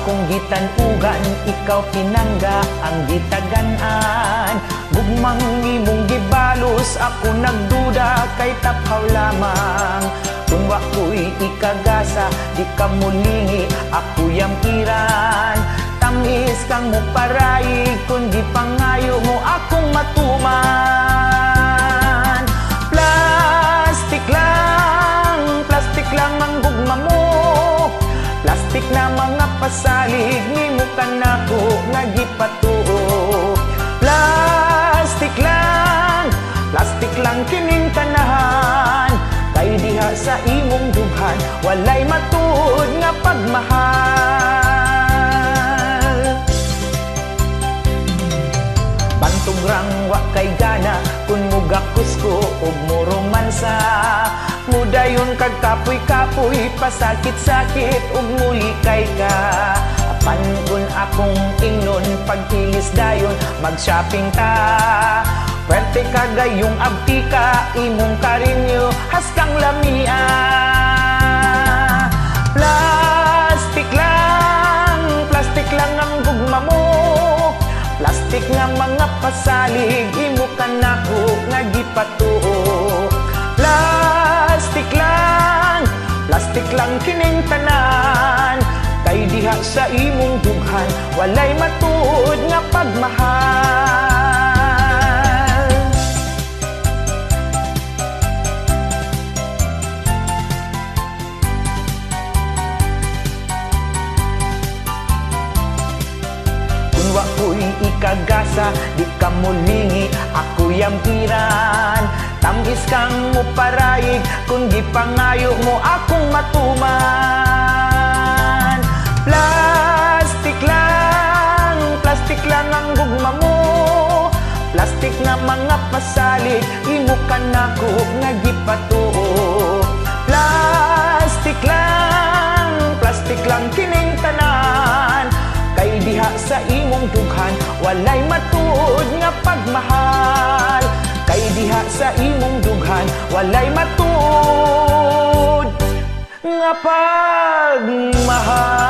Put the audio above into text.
akong gitanugan, ikaw pinangga ang gitagan-an. Gugmang imong gibalos, ako nagduda kay taphaw lamang. Kung wako'y ikagasa, di ka mulingi, ako yampiran. Tamis kang mo paraig, kundi pangayo mo akong matuman. Plastik lang ang gugma mo. Plastik na mga pasalig, nimo ka nako nagipatuo. Plastik lang kining tanahan. Kay diha sa imong dughan, walay matuod nga pagmahal. Bantog rang wa kay gana, kun mugakos ko og mo romansa. Mudayon kag kapoy-kapoy, pasakit-sakit ug mulikay ka. Apan kun akong ingnon, pagkilis dayon mag-shopping ta. Pwerte ka gayong abti ka, imong karinyo haskang lamia. Plastik lang ang gugma mo. Plastik nga mga pasalig, imo ka nako nga gipatuo. Plastik lang kining tanan. Kay diha sa imong dughan, walay matuod nga pagmahal. Kung wako'y ikagasa, di ka mulingi, ako yampiran. Tamis kang mo paraig, kundi pangayo mo akong matuman. Plastik lang ang gugma mo. Plastik na mga pasalig, imo ka nako nga gipatuo. Plastik lang kining tanan. Kay diha sa imong dughan, walay matuod nga pagmahal. Kay diha sa imong dughan, walay matuod nga pagmahal.